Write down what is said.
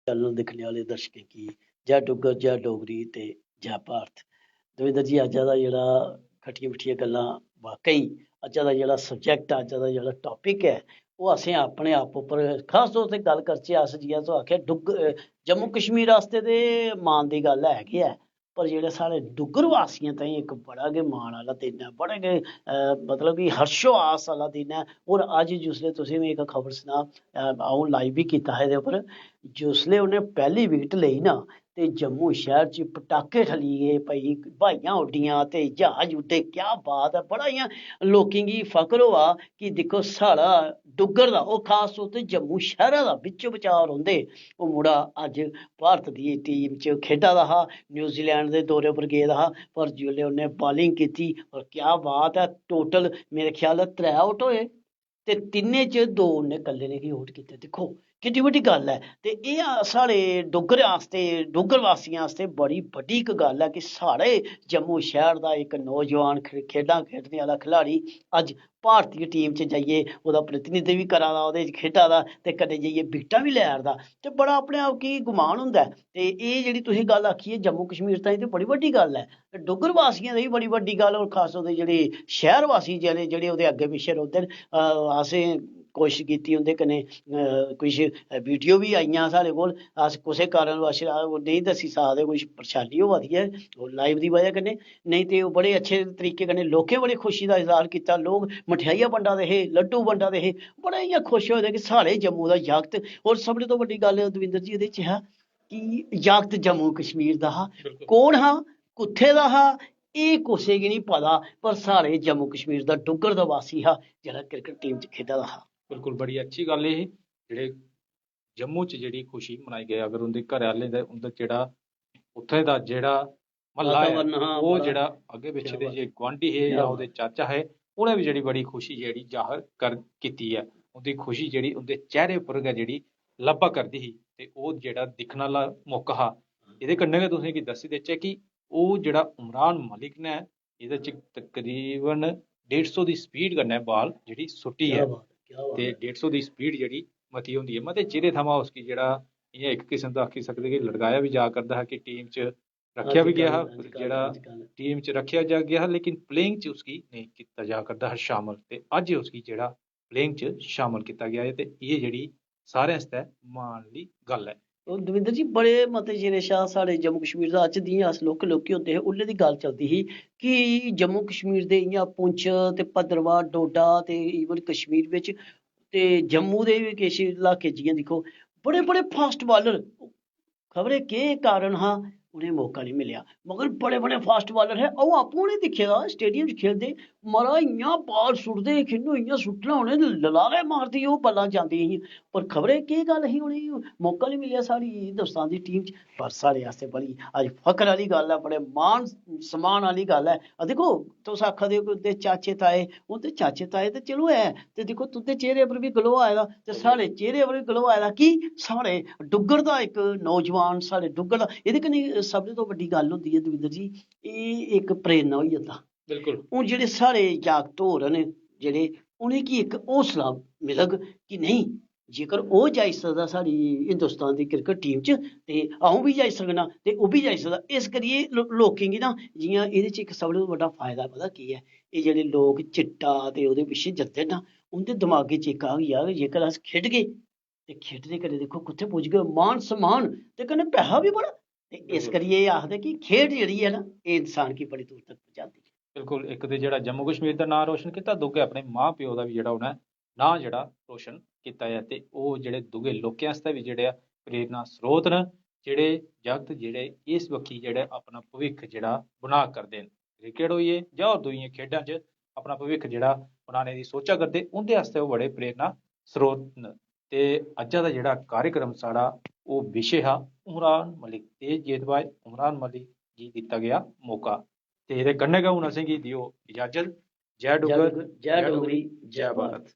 Channel दिक्खने आह्ले दर्शकें गी जै डुग्गर जै डोगरी ते जै भारत। दविंदर जी अज्जा दा जेह्ड़ा खट्टियां मिट्ठियां गल्लां वाकई अज्जा दा जेह्ड़ा सब्जैक्ट अज्जा दा जेह्ड़ा टॉपिक है ओह् असें अपने आप उप्पर खास तौर ते गल्ल करचै अस जि'यां तुस आखेआ जम्मू कश्मीर आस्तै ते मान दी गल्ल है गै है पर जेह्ड़े साढ़े डुग्गर वासियें ताईं इक बड़ा गै मान आह्ला दिन ऐ बड़ा गै मतलब कि हर्शोआस आह्ला दिन ऐ। और अज्ज जिसलै तुसें में इक खबर सनां अ'ऊं लाइव बी कीता हा एह्दे उप्पर जिसलै उ'नें पैह्ली विकट लेई ना ते जम्मू शैह्र च पटाके ठली गे भाई ब्हाइयां उड्डियां ते ज्हाज उड्डे क्या बात ऐ बड़ा इ'यां लोकें गी फकर होआ कि दिक्खो साढ़ा डुग्गर दा ओह् खास तौर ते जम्मू शैह्रा दा बिच्चो बचाव रौंह्दे ओह् मुड़ा अज्ज भारत दी टीम च खेढा दा हा न्यूजीलैंड दे दौरे उप्पर गेदा हा पर जिसलै उ'न्नै बॉलिंग कीती और क्या बात है टोटल मेरे ख्याल 3 आउट होए ते तिन्ने च 2 उ'न्नै कल्ले ने गै आउट कीते दिक्खो किड्डी बड्डी गल्ल ऐ ते एह् साढ़े डुग्गर आस्ते डुग्गर वासियें आस्ते बड़ी बड्डी इक गल्ल ऐ कि साढ़े जम्मू शैह्र दा इक नौजवान खेढां खेढने आह्ला खिलाड़ी अज्ज भारतीय टीम च जाइयै ओह्दा प्रतिनिधित्व बी करा दा ओह्दे च खेढा दा ते कन्नै जाइयै विकटां बी लै दा ते बड़ा अपने आप गी गुमान होंदा ऐ ते एह् जेह्ड़ी तुसें गल्ल आखी ऐ जम्मू कश्मीर ताईं ते बड़ी बड्डी गल्ल ऐ डुग्गर वासियें ताईं बड़ी बड्डी गल्ल और खास तौर ते जेह्ड़े शैह्र वासी जेह्ड़े ओह्दे अग्गें पिच्छें रौंह्दे न असें कोशिश कीती उं'दे कन्नै कुछ वीडियो बी आइयां साढ़े कोल अस कुसै कारणवश नेईं दस्सी सकदे कुछ परेशानी होआ दी ऐ लाइव दी बजह कन्नै नेईं ते ओह् बड़े अच्छे तरीके कन्नै लोकें बड़ी खुशी दा इजहार कीता लोग मठेआइयां बंडा दे हे लड्डू बंडा दे हे बड़े इ'यां खुश होए दे कि साढ़े जम्मू दा जागत और सभनें तो बड्डी गल्ल दविंदर जी एह्दे च हा कि जागत जम्मू कश्मीर दा हा कौन हा कुत्थे दा हा एह् कुसै गी निं पता पर साढ़े जम्मू कश्मीर दा डुग्गर दा वासी हा जेह्ड़ा क्रिकेट टीम च खेढा दा हा। बिल्कुल बड़ी अच्छी गल्ल एह् जेह्ड़े जम्मू च जेह्ड़ी खुशी मनाई गई अगर उं'दे घरै आह्लें दा उं'दा जेह्ड़ा उत्थै दा जेह्ड़ा म्हल्ला ऐ ओह् जेह्ड़ा अग्गें पिच्छें दे जे गुआंढी हे जां ओह्दे चाचा हे उ'नें बी जेह्ड़ी बड़ी खुशी जेह्ड़ी जाहिर कीती ऐ उं'दी खुशी जेह्ड़ी उं'दे चेह्रे उप्पर गै जेह्ड़ी लब्भा करदी ही ते ओह् जेह्ड़ा दिक्खने आह्ला मौका हा एह्दे कन्नै गै तुसें गी दस्सी देचै कि ओह् जेह्ड़ा उमरान मलिक ने एह्दे च तकरीबन 150 दी स्पीड कन्नै बाल जेह्ड़ी सुट्टी ऐ ते 150 दी स्पीड जेह्ड़ी मती होंदी ऐ मते चिरे थमां उसगी जेह्ड़ा इ'यां इक किस्म दा आखी सकदे कि लड़काया बी जा करदा हा कि टीम च रक्खेआ बी गेआ हा जेह्ड़ा टीम च रक्खेआ जा गेआ हा लेकिन प्लेइंग च उसगी नेईं कीता जा करदा हा शामल ते अज्ज उसगी जेह्ड़ा प्लेइंग च शामल कीता गेआ ऐ ते एह् जेह्ड़ी सारें आस्तै मान आह्ली गल्ल ऐ। दविंदर जी बड़े मते चिरे शा साढ़े जम्मू कश्मीर दा अज्ज जियां अस लौह्के होंदे हे उसलै दी गल्ल चलदी ही कि जम्मू कश्मीर दे इ'यां पुंछ ते भद्रवाह डोडा ते इवन कश्मीर बिच ते जम्मू दे बी किश इलाके जि'यां दिक्खो बड़े बड़े फास्ट बालर खबरै केह् कारण हा उ'नें मौका नहीं मिलेआ मगर बड़े बड़े फास्ट बालर हे अ'ऊं आपूं उ'नें दिक्खे दा स्टेडियम च खेलदे महाराज इ'यां बाल सुट्टदे खिन्नू इ'यां सुट्टना उ'नें ललारे मारदी ओह् बल्लां जांदियां हियां पर खबरै केह् गल्ल ही उ'नेंगी मौका नहीं मिलेआ साढ़ी हिंदुस्तान दी टीम च पर साढ़े आस्तै बड़ी अज्ज फकर आह्ली गल्ल ऐ बड़े मान सम्मान आह्ली गल्ल ऐ दिक्खो तुस आखा दे हो उं'दे चाचे ताए उं'दे चाचे ताए ते चलो है ते दिक्खो तुं'दे चेहरे उप्पर बी ग्लो आए दा ते साढ़े चेहरे उप्पर बी ग्लो आए दा कि साढ़े डुग्गर दा इक नौजवान साढ़े डुग्गर दा एह्दे कन्नै सभनें तो बड्डी गल्ल होंदी ऐ दविंदर जी एह् इक प्रेरणा होई जंदा बिल्कुल हून जेह्ड़े साढ़े जागत होर न जेह्ड़े उ'नेंगी इक हौसला मिलग कि नेईं जेकर ओह् जाई सकदा साढ़ी हिंदुस्तान दी क्रिकेट टीम च ते अ'ऊं बी जाई सकना ते ओह् बी जाई सकदा इस करियै लोकें गी ना जियां एह्दे च इक सभनें तो बड्डा फायदा पता केह् ऐ एह् जेह्ड़े लोक चिट्टा ते ओह्दे पिच्छें जंदे ना उं'दे दमागे च इक आ गया जेकर अस खेढगे ते खेढने कन्नै दिक्खो कुत्थै पुजगे मान सम्मान ते कन्नै पैहा बी बड़ा ते इस करियै एह् आखदे कि खेढ जेह्ड़ी ऐ ना एह् इंसान गी बड़ी दूर तक पजांदी है। बिल्कुल इक ते जेह्ड़ा जम्मू कश्मीर दा नांऽ रोशन कीता दूगे अपने मां प्यो दा बी जेह्ड़ा उ'नें नांऽ जेह्ड़ा रोशन कीता ऐ ते ओह् जेह्ड़े दूए लोकें आस्तै बी जेह्ड़े प्रेरणा स्रोत न जेह्ड़े जागत जेह्ड़े इस बक्खी जेह्ड़े अपना भविक्ख जेह्ड़ा बना करदे न क्रिकेट होई गे जां होर दूइयां खेढां च अपना भविक्ख जेह्ड़ा बनाने दी सोचा करदे उं'दे आस्तै ओह् बड़े प्रेरणा स्रोत न ते अज्जा दा जेह्ड़ा कार्यक्रम साढ़ा ओह् विशे हा उमरान मलिक तेज गेंदबाज उमरान मलिक गी दित्ता गेआ मौका ते एह्दे कन्नै गै हून असेंगी देओ इजाजत जय डुग्गर जय डोगरी जय भारत।